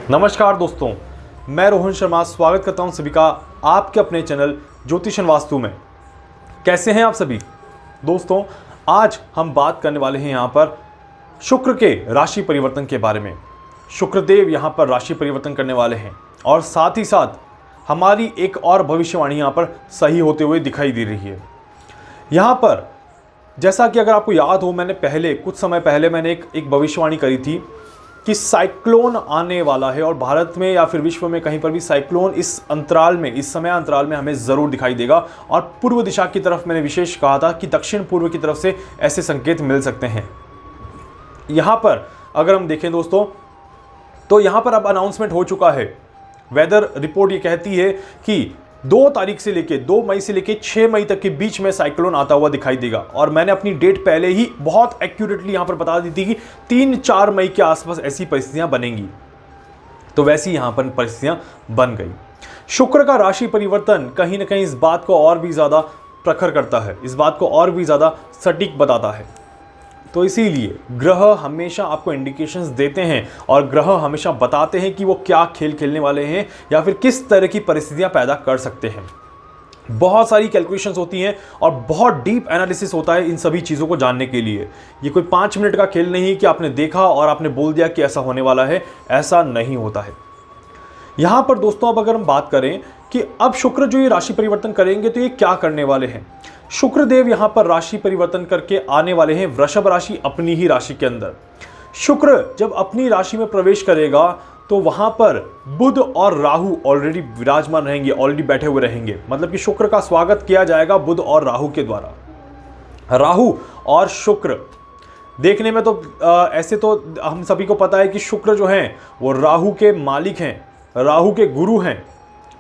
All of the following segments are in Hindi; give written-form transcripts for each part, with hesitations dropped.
नमस्कार दोस्तों, मैं रोहन शर्मा स्वागत करता हूं सभी का आपके अपने चैनल ज्योतिषन वास्तु में। कैसे हैं आप सभी दोस्तों? आज हम बात करने वाले हैं यहां पर शुक्र के राशि परिवर्तन के बारे में। शुक्रदेव यहां पर राशि परिवर्तन करने वाले हैं और साथ ही साथ हमारी एक और भविष्यवाणी यहां पर सही होते हुए दिखाई दे रही है। यहां पर जैसा कि अगर आपको याद हो, मैंने कुछ समय पहले मैंने एक भविष्यवाणी करी थी कि साइक्लोन आने वाला है और भारत में या फिर विश्व में कहीं पर भी साइक्लोन इस समय अंतराल में हमें ज़रूर दिखाई देगा। और पूर्व दिशा की तरफ मैंने विशेष कहा था कि दक्षिण पूर्व की तरफ से ऐसे संकेत मिल सकते हैं। यहाँ पर अगर हम देखें दोस्तों, तो यहाँ पर अब अनाउंसमेंट हो चुका है। वेदर रिपोर्ट ये कहती है कि 2 मई से लेके 6 मई तक के बीच में साइक्लोन आता हुआ दिखाई देगा। और मैंने अपनी डेट पहले ही बहुत एक्यूरेटली यहां पर बता दी थी कि 3-4 मई के आसपास ऐसी परिस्थितियां बनेंगी। तो वैसी यहां पर परिस्थितियां बन गई। शुक्र का राशि परिवर्तन कहीं ना कहीं इस बात को और भी ज्यादा प्रखर करता है, इस बात को और भी ज्यादा सटीक बताता है। तो इसीलिए ग्रह हमेशा आपको इंडिकेशंस देते हैं और ग्रह हमेशा बताते हैं कि वो क्या खेल खेलने वाले हैं या फिर किस तरह की परिस्थितियां पैदा कर सकते हैं। बहुत सारी कैलकुलेशंस होती हैं और बहुत डीप एनालिसिस होता है इन सभी चीज़ों को जानने के लिए। ये कोई 5 मिनट का खेल नहीं है कि आपने देखा और आपने बोल दिया कि ऐसा होने वाला है, ऐसा नहीं होता है। यहाँ पर दोस्तों अब अगर हम बात करें कि अब शुक्र जो ये राशि परिवर्तन करेंगे तो ये क्या करने वाले हैं। शुक्रदेव यहां पर राशि परिवर्तन करके आने वाले हैं वृषभ राशि, अपनी ही राशि के अंदर। शुक्र जब अपनी राशि में प्रवेश करेगा तो वहां पर बुध और राहु ऑलरेडी विराजमान रहेंगे, ऑलरेडी बैठे हुए रहेंगे। मतलब कि शुक्र का स्वागत किया जाएगा बुध और राहु के द्वारा। राहु और शुक्र देखने में तो ऐसे तो हम सभी को पता है कि शुक्र जो हैं वो राहु के मालिक हैं, राहु के गुरु हैं,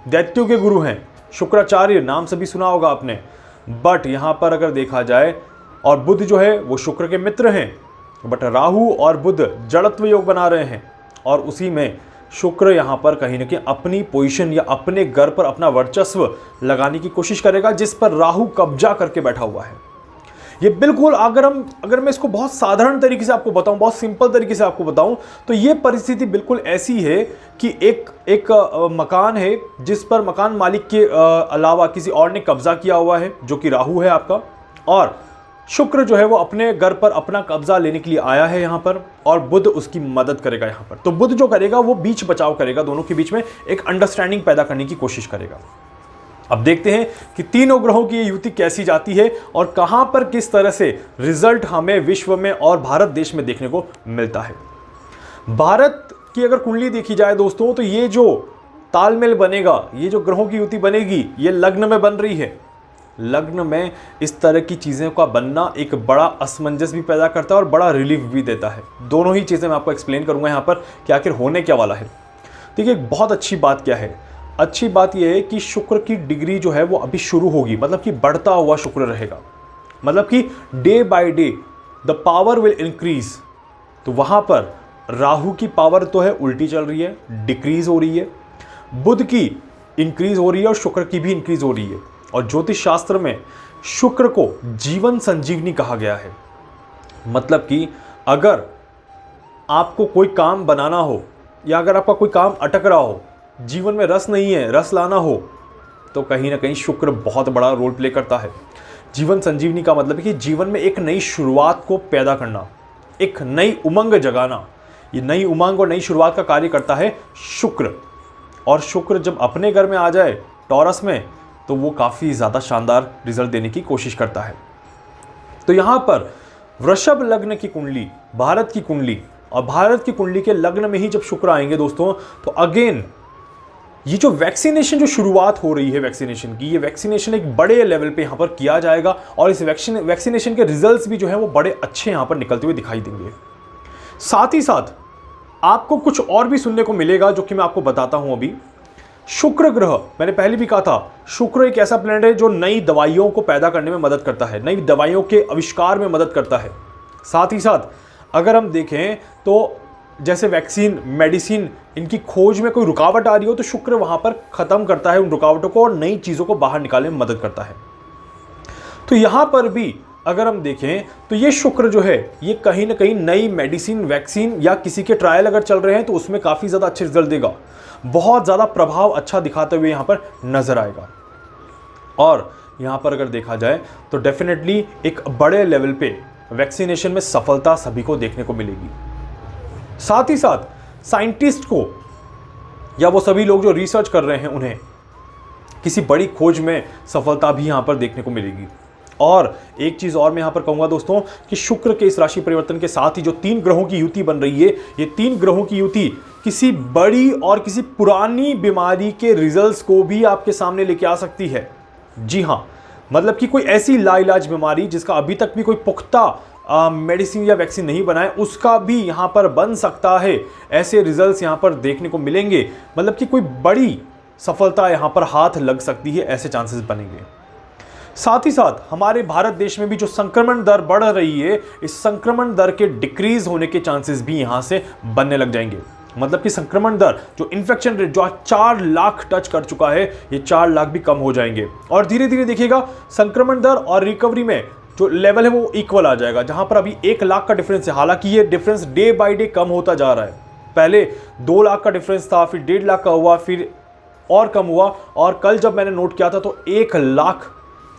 दैत्यों के गुरु हैं। शुक्राचार्य नाम सभी सुना होगा आपने। बट यहां पर अगर देखा जाए, और बुध जो है वो शुक्र के मित्र हैं, बट राहु और बुध जड़त्व योग बना रहे हैं और उसी में शुक्र यहां पर कहीं ना कहीं अपनी पोजीशन या अपने घर पर अपना वर्चस्व लगाने की कोशिश करेगा, जिस पर राहु कब्जा करके बैठा हुआ है। ये बिल्कुल अगर मैं इसको बहुत साधारण तरीके से आपको बताऊं, बहुत सिंपल तरीके से आपको बताऊं, तो ये परिस्थिति बिल्कुल ऐसी है कि एक मकान है जिस पर मकान मालिक के अलावा किसी और ने कब्जा किया हुआ है, जो कि राहु है आपका। और शुक्र जो है वो अपने घर पर अपना कब्जा लेने के लिए आया है यहाँ पर, और बुध उसकी मदद करेगा यहाँ पर। तो बुध जो करेगा वो बीच बचाव करेगा, दोनों के बीच में एक अंडरस्टैंडिंग पैदा करने की कोशिश करेगा। अब देखते हैं कि तीनों ग्रहों की युति कैसी जाती है और कहां पर किस तरह से रिजल्ट हमें विश्व में और भारत देश में देखने को मिलता है। भारत की अगर कुंडली देखी जाए दोस्तों, तो ये जो तालमेल बनेगा, ये जो ग्रहों की युति बनेगी, ये लग्न में बन रही है। लग्न में इस तरह की चीज़ों का बनना एक बड़ा असमंजस भी पैदा करता है और बड़ा रिलीफ भी देता है। दोनों ही चीज़ें मैं आपको एक्सप्लेन करूंगा यहाँ पर कि आखिर होने क्या वाला है। देखिए, बहुत अच्छी बात क्या है। अच्छी बात यह है कि शुक्र की डिग्री जो है वो अभी शुरू होगी, मतलब कि बढ़ता हुआ शुक्र रहेगा, मतलब कि day by day the power will increase. तो वहां पर राहु की पावर तो है उल्टी चल रही है, डिक्रीज हो रही है, बुध की इंक्रीज हो रही है और शुक्र की भी इंक्रीज हो रही है। और ज्योतिष शास्त्र में शुक्र को जीवन संजीवनी कहा गया है। मतलब कि अगर आपको कोई काम बनाना हो या अगर आपका कोई काम अटक रहा हो, जीवन में रस नहीं है, रस लाना हो, तो कहीं ना कहीं शुक्र बहुत बड़ा रोल प्ले करता है। जीवन संजीवनी का मतलब है कि जीवन में एक नई शुरुआत को पैदा करना, एक नई उमंग जगाना। ये नई उमंग और नई शुरुआत का कार्य करता है शुक्र। और शुक्र जब अपने घर में आ जाए टॉरस में, तो वो काफ़ी ज़्यादा शानदार रिजल्ट देने की कोशिश करता है। तो यहाँ पर वृषभ लग्न की कुंडली, भारत की कुंडली, और भारत की कुंडली के लग्न में ही जब शुक्र आएंगे दोस्तों, तो अगेन ये जो वैक्सीनेशन, जो शुरुआत हो रही है वैक्सीनेशन की, ये वैक्सीनेशन एक बड़े लेवल पे यहाँ पर किया जाएगा और इस वैक्सीनेशन के रिजल्ट्स भी जो है वो बड़े अच्छे यहाँ पर निकलते हुए दिखाई देंगे। साथ ही साथ आपको कुछ और भी सुनने को मिलेगा, जो कि मैं आपको बताता हूं अभी। शुक्र ग्रह, मैंने पहले भी कहा था, शुक्र एक ऐसा प्लैनेट है जो नई दवाइयों को पैदा करने में मदद करता है, नई दवाइयों के आविष्कार में मदद करता है। साथ ही साथ अगर हम देखें तो जैसे वैक्सीन, मेडिसिन, इनकी खोज में कोई रुकावट आ रही हो तो शुक्र वहां पर खत्म करता है उन रुकावटों को और नई चीजों को बाहर निकालने में मदद करता है। तो यहां पर भी अगर हम देखें तो ये शुक्र जो है ये कहीं ना कहीं नई मेडिसिन, वैक्सीन या किसी के ट्रायल अगर चल रहे हैं तो उसमें काफ़ी ज़्यादा अच्छे रिजल्ट देगा, बहुत ज़्यादा प्रभाव अच्छा दिखाते हुए यहाँ पर नज़र आएगा। और यहाँ पर अगर देखा जाए तो डेफिनेटली एक बड़े लेवल पे वैक्सीनेशन में सफलता सभी को देखने को मिलेगी। साथ ही साथ साइंटिस्ट को या वो सभी लोग जो रिसर्च कर रहे हैं उन्हें किसी बड़ी खोज में सफलता भी यहाँ पर देखने को मिलेगी। और एक चीज़ और मैं यहाँ पर कहूँगा दोस्तों कि शुक्र के इस राशि परिवर्तन के साथ ही जो 3 ग्रहों की युति बन रही है, ये 3 ग्रहों की युति किसी बड़ी और किसी पुरानी बीमारी के रिजल्ट्स को भी आपके सामने लेके आ सकती है। जी हाँ, मतलब कि कोई ऐसी लाइलाज बीमारी जिसका अभी तक भी कोई पुख्ता मेडिसिन या वैक्सीन नहीं बना है, उसका भी यहाँ पर बन सकता है। ऐसे रिजल्ट्स यहाँ पर देखने को मिलेंगे, मतलब कि कोई बड़ी सफलता यहाँ पर हाथ लग सकती है, ऐसे चांसेस बनेंगे। साथ ही साथ हमारे भारत देश में भी जो संक्रमण दर बढ़ रही है, इस संक्रमण दर के डिक्रीज होने के चांसेस भी यहाँ से बनने लग जाएंगे। मतलब कि संक्रमण दर, जो इन्फेक्शन रेट जो 4 लाख टच कर चुका है, ये 4 लाख भी कम हो जाएंगे। और धीरे धीरे देखिएगा संक्रमण दर और रिकवरी में जो लेवल है वो इक्वल आ जाएगा। जहां पर अभी 1 लाख का डिफरेंस है, हालांकि ये डिफरेंस डे बाय डे कम होता जा रहा है। पहले 2 लाख का डिफरेंस था, फिर 1.5 लाख का हुआ, फिर और कम हुआ, और कल जब मैंने नोट किया था तो 1 लाख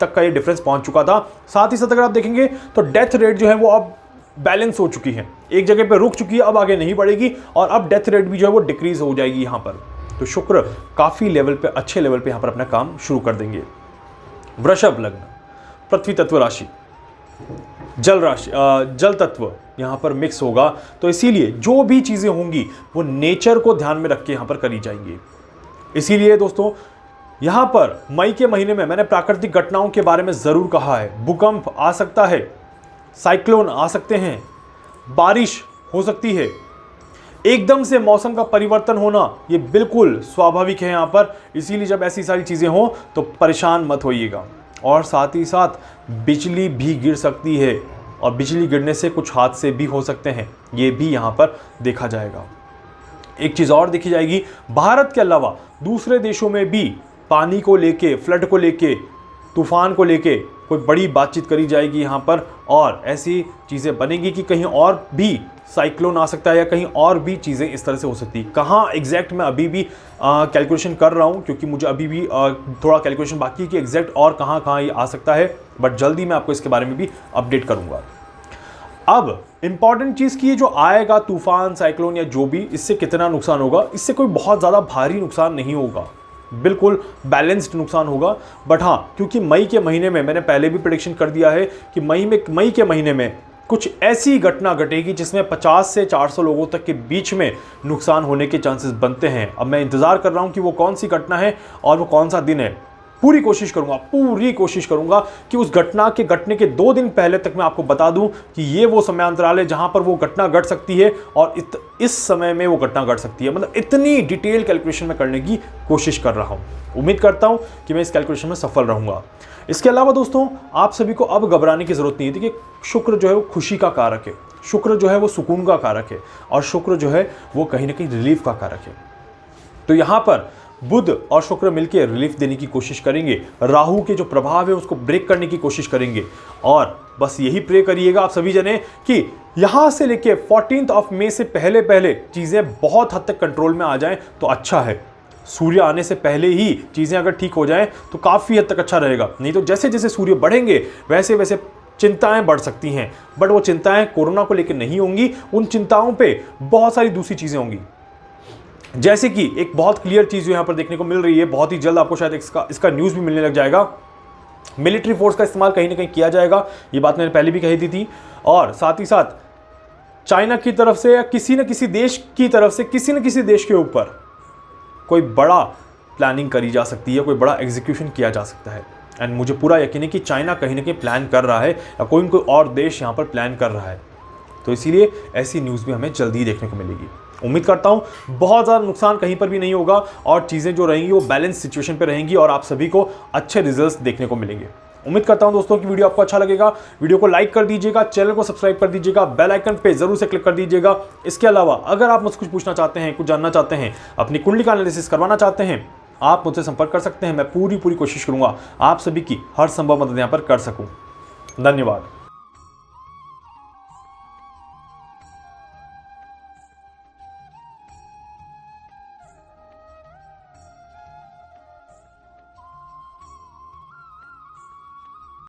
तक का ये डिफरेंस पहुंच चुका था। साथ ही साथ अगर आप देखेंगे तो डेथ रेट जो है वो अब बैलेंस हो चुकी है, एक जगह पे रुक चुकी है, अब आगे नहीं बढ़ेगी, और अब डेथ रेट भी जो है वो डिक्रीज हो जाएगी यहाँ पर। तो शुक्र काफी लेवल पे, अच्छे लेवल पे यहाँ पर अपना काम शुरू कर देंगे। वृषभ लग्न, पृथ्वी तत्व राशि, जल राशि, जल तत्व यहाँ पर मिक्स होगा, तो इसीलिए जो भी चीजें होंगी वो नेचर को ध्यान में रख के यहाँ पर करी जाएंगी। इसीलिए दोस्तों यहाँ पर मई के महीने में मैंने प्राकृतिक घटनाओं के बारे में जरूर कहा है। भूकंप आ सकता है, साइक्लोन आ सकते हैं, बारिश हो सकती है, एकदम से मौसम का परिवर्तन होना ये बिल्कुल स्वाभाविक है यहाँ पर। इसीलिए जब ऐसी सारी चीज़ें हों तो परेशान मत होइएगा। और साथ ही साथ बिजली भी गिर सकती है, और बिजली गिरने से कुछ हादसे भी हो सकते हैं, ये भी यहाँ पर देखा जाएगा। एक चीज़ और देखी जाएगी, भारत के अलावा दूसरे देशों में भी पानी को लेके, फ्लड को लेके, तूफान को लेके कोई बड़ी बातचीत करी जाएगी यहाँ पर, और ऐसी चीज़ें बनेंगी कि कहीं और भी साइक्लोन आ सकता है या कहीं और भी चीज़ें इस तरह से हो सकती है। कहाँ एग्जैक्ट मैं अभी भी कैलकुलेशन कर रहा हूँ, क्योंकि मुझे अभी भी थोड़ा कैलकुलेशन बाकी है कि एग्जैक्ट और कहाँ ये आ सकता है, बट जल्दी मैं आपको इसके बारे में भी अपडेट करूँगा। अब इंपॉर्टेंट चीज़ की, ये जो आएगा तूफान, साइक्लोन या जो भी, इससे कितना नुकसान होगा, इससे कोई बहुत ज़्यादा भारी नुकसान नहीं होगा, बिल्कुल बैलेंस्ड नुकसान होगा। बट हाँ, क्योंकि मई के महीने में मैंने पहले भी प्रेडिक्शन कर दिया है कि मई के महीने में कुछ ऐसी घटना घटेगी जिसमें 50 से 400 लोगों तक के बीच में नुकसान होने के चांसेस बनते हैं। अब मैं इंतज़ार कर रहा हूँ कि वो कौन सी घटना है और वो कौन सा दिन है। पूरी कोशिश करूंगा कि उस घटना के घटने के 2 दिन पहले तक मैं आपको बता दूं कि ये वो समय अंतराल है जहां पर वो घटना घट सकती है, और इस समय में वो घटना घट सकती है। मतलब इतनी डिटेल कैलकुलेशन में करने की कोशिश कर रहा हूं। उम्मीद करता हूं कि मैं इस कैलकुलेशन में सफल रहूंगा। इसके अलावा दोस्तों, आप सभी को अब घबराने की जरूरत नहीं है। देखिए, शुक्र जो है वो खुशी का कारक है, शुक्र जो है वो सुकून का कारक है, और शुक्र जो है वो कहीं ना कहीं रिलीफ का कारक है। तो यहाँ पर बुध और शुक्र मिलकर रिलीफ देने की कोशिश करेंगे, राहु के जो प्रभाव है उसको ब्रेक करने की कोशिश करेंगे। और बस यही प्रे करिएगा आप सभी जने कि यहां से लेके 14 मई से पहले चीजें बहुत हद तक कंट्रोल में आ जाएं तो अच्छा है। सूर्य आने से पहले ही चीजें अगर ठीक हो जाएं तो काफी हद तक अच्छा रहेगा। नहीं तो जैसे जैसे सूर्य बढ़ेंगे वैसे वैसे चिंताएं बढ़ सकती हैं, बट वो चिंताएं कोरोना को लेकर नहीं होंगी, उन चिंताओं पे बहुत सारी दूसरी चीजें होंगी। जैसे कि एक बहुत क्लियर चीज जो यहां पर देखने को मिल रही है, बहुत ही जल्द आपको शायद इसका न्यूज भी मिलने लग जाएगा। मिलिट्री फोर्स का इस्तेमाल कहीं ना कहीं किया जाएगा, ये बात मैंने पहले भी कही थी। और साथ ही साथ चाइना की तरफ से या किसी न किसी देश की तरफ से किसी न किसी देश के ऊपर कोई बड़ा प्लानिंग करी जा सकती है, कोई बड़ा एग्जीक्यूशन किया जा सकता है। एंड मुझे पूरा यकीन है कि चाइना कहीं ना कहीं प्लान कर रहा है या कोई और देश यहाँ पर प्लान कर रहा है। तो इसीलिए ऐसी न्यूज़ भी हमें जल्दी देखने को मिलेगी। उम्मीद करता हूँ बहुत ज़्यादा नुकसान कहीं पर भी नहीं होगा, और चीज़ें जो रहेंगी वो बैलेंस सिचुएशन पे रहेंगी, और आप सभी को अच्छे रिजल्ट्स देखने को मिलेंगे। उम्मीद करता हूं दोस्तों कि वीडियो आपको अच्छा लगेगा। वीडियो को लाइक कर दीजिएगा, चैनल को सब्सक्राइब कर दीजिएगा, बेल आइकन पे जरूर से क्लिक कर दीजिएगा। इसके अलावा अगर आप मुझसे कुछ पूछना चाहते हैं, कुछ जानना चाहते हैं, अपनी कुंडली का एनालिसिस करवाना चाहते हैं, आप मुझसे संपर्क कर सकते हैं। मैं पूरी कोशिश करूंगा आप सभी की हर संभव मदद यहाँ पर कर सकूं। धन्यवाद।